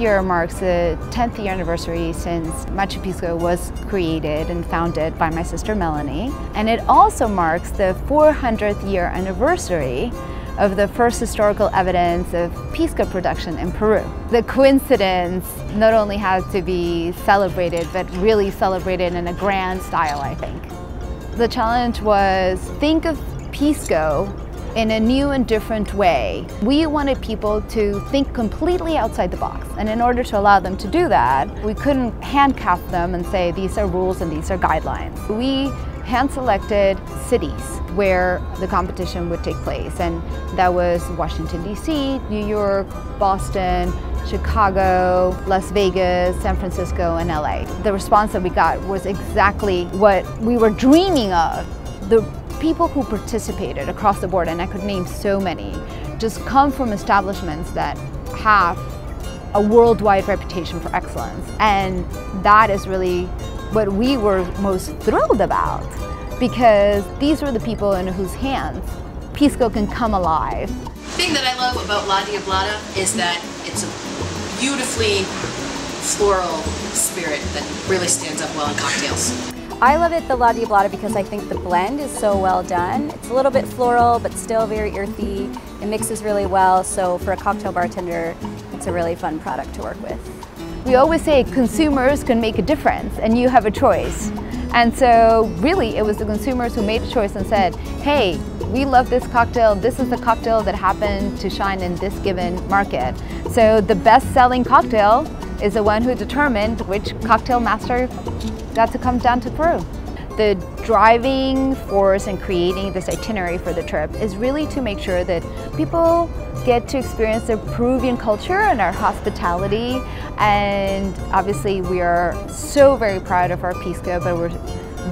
This year marks the 10th year anniversary since Machu Picchu was created and founded by my sister Melanie. And it also marks the 400th year anniversary of the first historical evidence of pisco production in Peru. The coincidence not only has to be celebrated, but really celebrated in a grand style, I think. The challenge was think of pisco in a new and different way. We wanted people to think completely outside the box, and in order to allow them to do that, we couldn't handcuff them and say these are rules and these are guidelines. We hand-selected cities where the competition would take place, and that was Washington, D.C., New York, Boston, Chicago, Las Vegas, San Francisco, and LA. The response that we got was exactly what we were dreaming of. The people who participated across the board, and I could name so many, just come from establishments that have a worldwide reputation for excellence. And that is really what we were most thrilled about, because these were the people in whose hands pisco can come alive. The thing that I love about La Diablada is that it's a beautifully floral spirit that really stands up well in cocktails. I love it, the La Diablada, because I think the blend is so well done. It's a little bit floral, but still very earthy. It mixes really well, so for a cocktail bartender, it's a really fun product to work with. We always say consumers can make a difference, and you have a choice. And so really, it was the consumers who made a choice and said, hey, we love this cocktail. This is the cocktail that happened to shine in this given market. So the best-selling cocktail is the one who determined which cocktail master got to come down to Peru. The driving force in creating this itinerary for the trip is really to make sure that people get to experience the Peruvian culture and our hospitality. And obviously we are so very proud of our pisco, but we're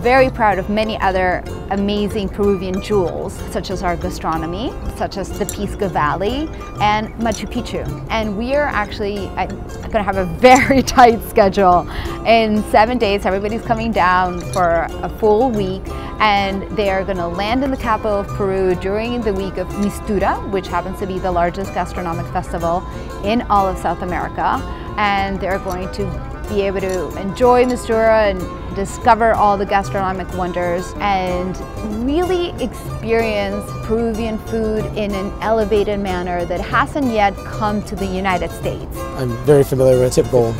very proud of many other amazing Peruvian jewels, such as our gastronomy, such as the Pisco Valley and Machu Picchu. And we are actually going to have a very tight schedule. In 7 days, everybody's coming down for a full week, and they are going to land in the capital of Peru during the week of Mistura, which happens to be the largest gastronomic festival in all of South America. And they're going to be able to enjoy Mistura and discover all the gastronomic wonders and really experience Peruvian food in an elevated manner that hasn't yet come to the United States. I'm very familiar with typical,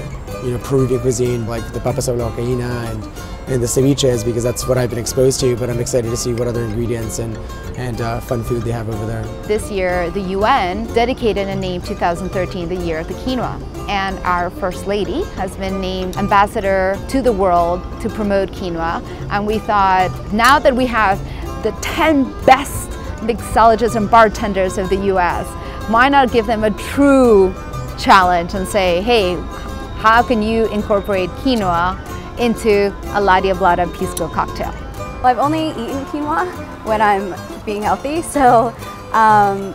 Peruvian cuisine, like the papas a la huancaína and the ceviches, because that's what I've been exposed to, but I'm excited to see what other ingredients and fun food they have over there. This year, the UN dedicated and named 2013 the year of the quinoa. And our First Lady has been named ambassador to the world to promote quinoa. And we thought, now that we have the 10 best mixologists and bartenders of the US, why not give them a true challenge and say, hey, how can you incorporate quinoa into a La Diablada pisco cocktail? Well, I've only eaten quinoa when I'm being healthy, so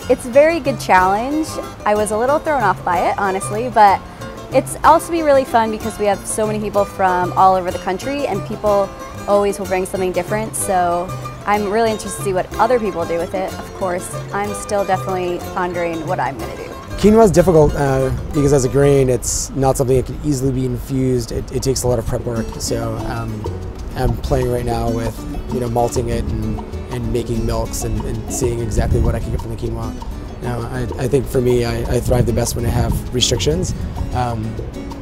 it's a very good challenge. I was a little thrown off by it, honestly, but it's also be really fun because we have so many people from all over the country, and people always will bring something different, so I'm really interested to see what other people do with it. Of course, I'm still definitely pondering what I'm going to do. Quinoa is difficult because as a grain, it's not something that can easily be infused. It takes a lot of prep work, so I'm playing right now with malting it and making milks and seeing exactly what I can get from the quinoa. Now, I think for me, I thrive the best when I have restrictions,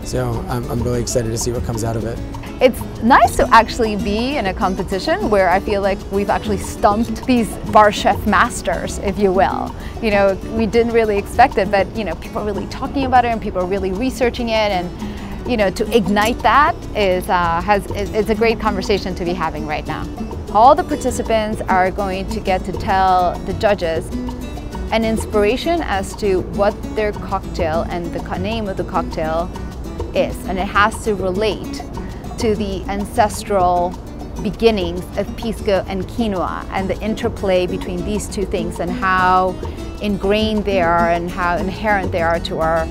so I'm really excited to see what comes out of it. It's nice to actually be in a competition where I feel like we've actually stumped these bar chef masters, if you will. We didn't really expect it, but people are really talking about it and people are really researching it, and to ignite that is a great conversation to be having right now. All the participants are going to get to tell the judges an inspiration as to what their cocktail and the name of the cocktail is, and it has to relate to the ancestral beginnings of pisco and quinoa and the interplay between these two things and how ingrained they are and how inherent they are to our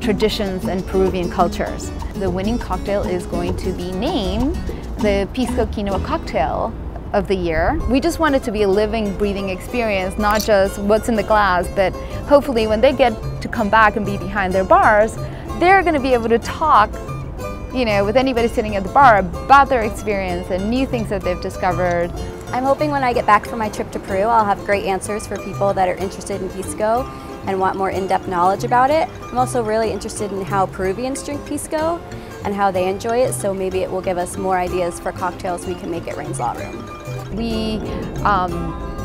traditions and Peruvian cultures. The winning cocktail is going to be named the Pisco Quinoa Cocktail of the year. We just want it to be a living, breathing experience, not just what's in the glass, but hopefully when they get to come back and be behind their bars, they're going to be able to talk, you know, with anybody sitting at the bar about their experience and new things that they've discovered. I'm hoping when I get back from my trip to Peru, I'll have great answers for people that are interested in Pisco and want more in-depth knowledge about it. I'm also really interested in how Peruvians drink Pisco and how they enjoy it, so maybe it will give us more ideas for cocktails we can make at Rain's Law Room. We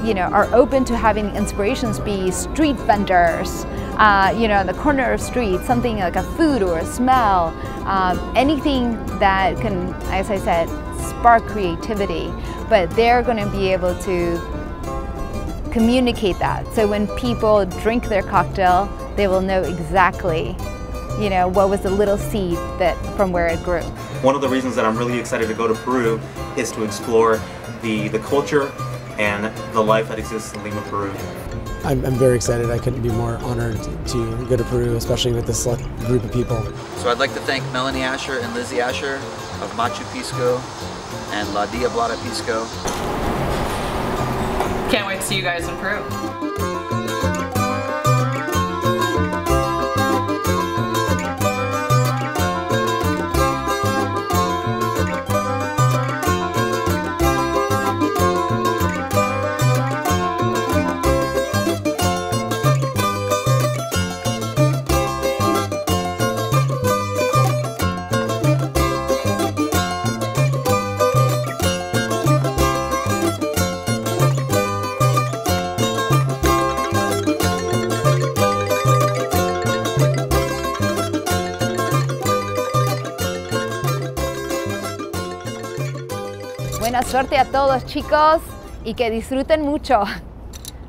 you know, are open to having inspirations be street vendors, you know, on the corner of street, something like a food or a smell, anything that can, as I said, spark creativity, but they're going to be able to communicate that. So when people drink their cocktail, they will know exactly, you know, what was the little seed that from where it grew. One of the reasons that I'm really excited to go to Peru is to explore the culture and the life that exists in Lima, Peru. I'm very excited. I couldn't be more honored to go to Peru, especially with this select group of people. So I'd like to thank Melanie Asher and Lizzie Asher of Machu Pisco and La Diablada Pisco. Can't wait to see you guys in Peru. Buena suerte a todos, chicos, y que disfruten mucho.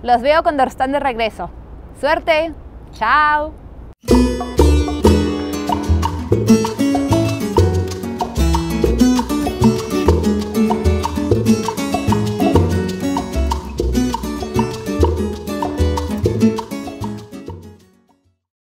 Los veo cuando están de regreso. ¡Suerte! ¡Chao!